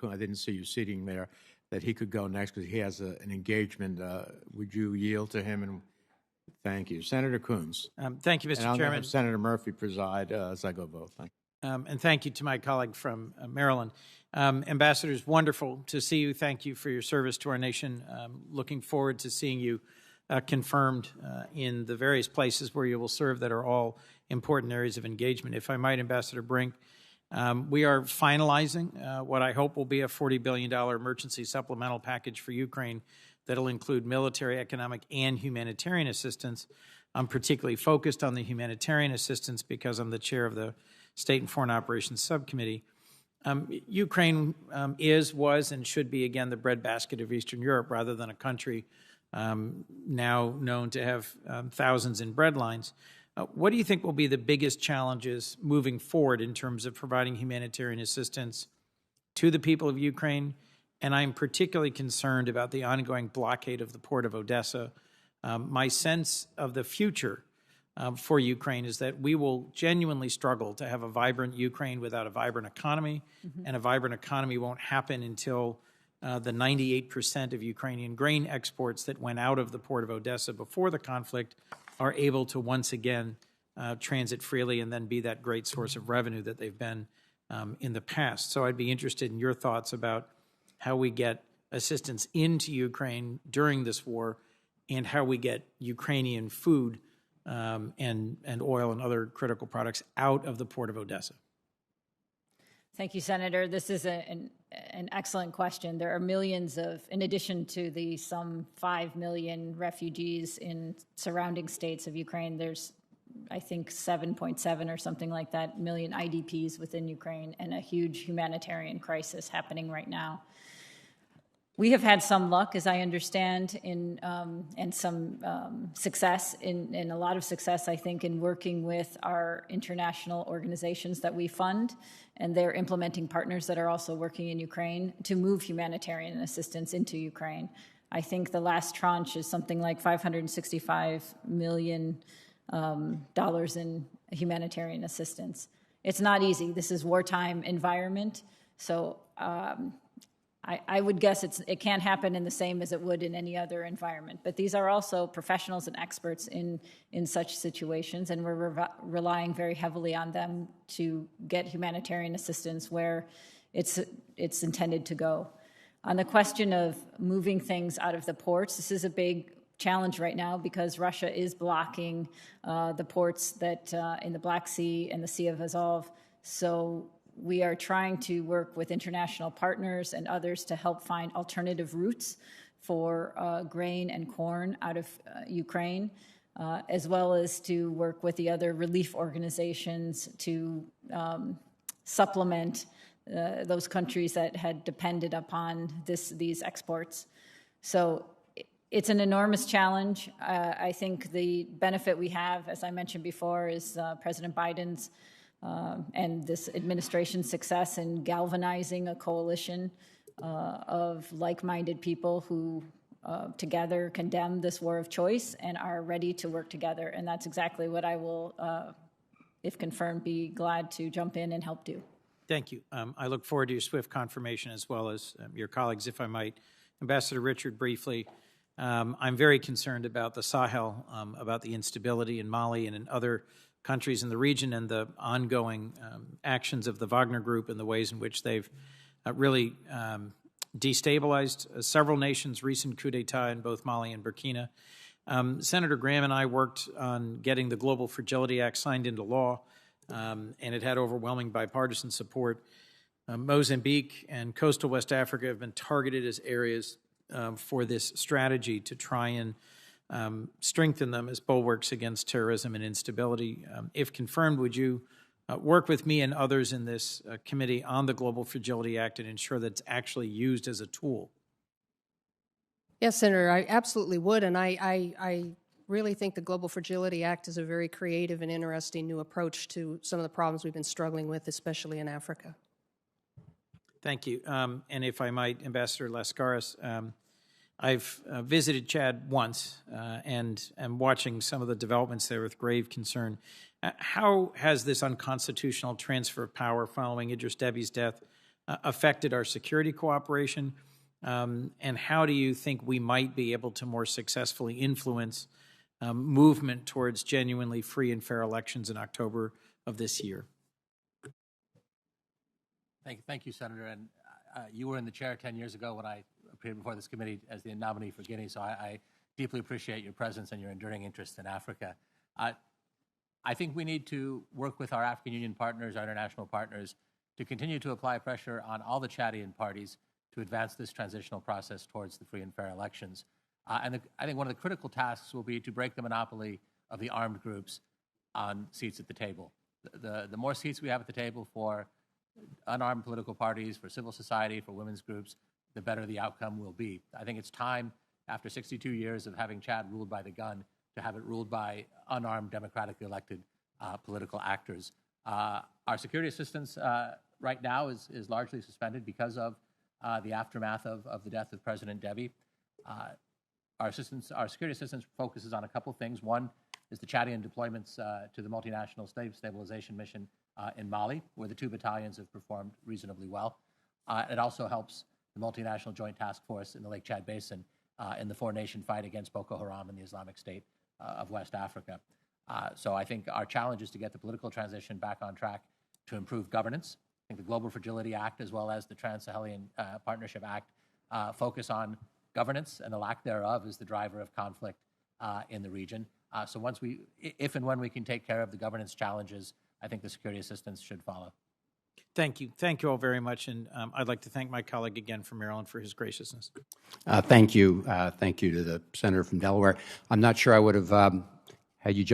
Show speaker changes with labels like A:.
A: Coons, I didn't see you sitting there, that he could go next because he has an engagement. Would you yield to him? And thank you. Senator Coons.
B: Thank you, Mr.
A: And I'll
B: Chairman.
A: have Senator Murphy preside as I go vote. Thank you.
B: And thank you to my colleague from Maryland. Ambassadors, wonderful to see you. Thank you for your service to our nation. Looking forward to seeing you confirmed in the various places where you will serve that are all important areas of engagement. If I might, Ambassador Brink, we are finalizing what I hope will be a $40 billion emergency supplemental package for Ukraine that will include military, economic, and humanitarian assistance. I'm particularly focused on the humanitarian assistance because I'm the chair of the State and Foreign Operations Subcommittee. Ukraine was, and should be again the breadbasket of Eastern Europe rather than a country now known to have thousands in bread lines. What do you think will be the biggest challenges moving forward in terms of providing humanitarian assistance to the people of Ukraine? And I'm particularly concerned about the ongoing blockade of the port of Odesa. My sense of the future for Ukraine is that we will genuinely struggle to have a vibrant Ukraine without a vibrant economy, and a vibrant economy won't happen until the 98% of Ukrainian grain exports that went out of the port of Odesa before the conflict are able to once again transit freely and then be that great source of revenue that they've been in the past. So I'd be interested in your thoughts about how we get assistance into Ukraine during this war and how we get Ukrainian food and oil and other critical products out of the port of Odesa.
C: Thank you, Senator. This is an excellent question. There are millions of, in addition to the some 5 million refugees in surrounding states of Ukraine, there's, I think, 7.7 or something like that million IDPs within Ukraine, and a huge humanitarian crisis happening right now. We have had some luck, as I understand, and some success, in a lot of success, I think, in working with our international organizations that we fund and their implementing partners that are also working in Ukraine to move humanitarian assistance into Ukraine. I think the last tranche is something like $565 million in humanitarian assistance. It's not easy. This is wartime environment, so I would guess it can't happen in the same as it would in any other environment. But these are also professionals and experts in such situations, and we're relying very heavily on them to get humanitarian assistance where it's intended to go. On the question of moving things out of the ports, this is a big challenge right now because Russia is blocking the ports that in the Black Sea and the Sea of Azov. So we are trying to work with international partners and others to help find alternative routes for grain and corn out of Ukraine, as well as to work with the other relief organizations to supplement those countries that had depended upon these exports. So it's an enormous challenge. I think the benefit we have, as I mentioned before, is President Biden's and this administration's success in galvanizing a coalition of like-minded people who together condemn this war of choice and are ready to work together. And that's exactly what I will, if confirmed, be glad to jump in and help do.
B: Thank you. I look forward to your swift confirmation as well as your colleagues, if I might. Ambassador Richard, briefly, I'm very concerned about the Sahel, about the instability in Mali and in other countries in the region and the ongoing actions of the Wagner Group and the ways in which they've really destabilized several nations, recent coup d'etat in both Mali and Burkina. Senator Graham and I worked on getting the Global Fragility Act signed into law, and it had overwhelming bipartisan support. Mozambique and coastal West Africa have been targeted as areas for this strategy to try and strengthen them as bulwarks against terrorism and instability. If confirmed, would you work with me and others in this committee on the Global Fragility Act and ensure that it's actually used as a tool?
D: Yes, Senator, I absolutely would, and I really think the Global Fragility Act is a very creative and interesting new approach to some of the problems we've been struggling with, especially in Africa.
B: Thank you. And if I might, Ambassador Lascaris, I've visited Chad once and am watching some of the developments there with grave concern. How has this unconstitutional transfer of power following Idris Deby's death affected our security cooperation? And how do you think we might be able to more successfully influence movement towards genuinely free and fair elections in October of this year?
E: Thank you, Senator. And you were in the chair 10 years ago when I appeared before this committee as the nominee for Guinea, so I deeply appreciate your presence and your enduring interest in Africa. I think we need to work with our African Union partners, our international partners, to continue to apply pressure on all the Chadian parties to advance this transitional process towards the free and fair elections. I think one of the critical tasks will be to break the monopoly of the armed groups on seats at the table. The more seats we have at the table for unarmed political parties, for civil society, for women's groups, the better the outcome will be. I think it's time, after 62 years of having Chad ruled by the gun, to have it ruled by unarmed, democratically elected political actors. Our security assistance right now is largely suspended because of the aftermath of the death of President Deby. Our security assistance focuses on a couple things. One is the Chadian deployments to the multinational stabilization mission in Mali, where the 2 battalions have performed reasonably well. It also helps the multinational joint task force in the Lake Chad Basin in the 4-nation fight against Boko Haram and the Islamic State of West Africa. So I think our challenge is to get the political transition back on track to improve governance. I think the Global Fragility Act, as well as the Trans-Saharan Partnership Act, focus on governance, and the lack thereof is the driver of conflict in the region. So if and when we can take care of the governance challenges, I think the security assistance should follow.
B: Thank you. Thank you all very much. And I'd like to thank my colleague again from Maryland for his graciousness.
F: Thank you. Thank you to the senator from Delaware. I'm not sure I would have had you jump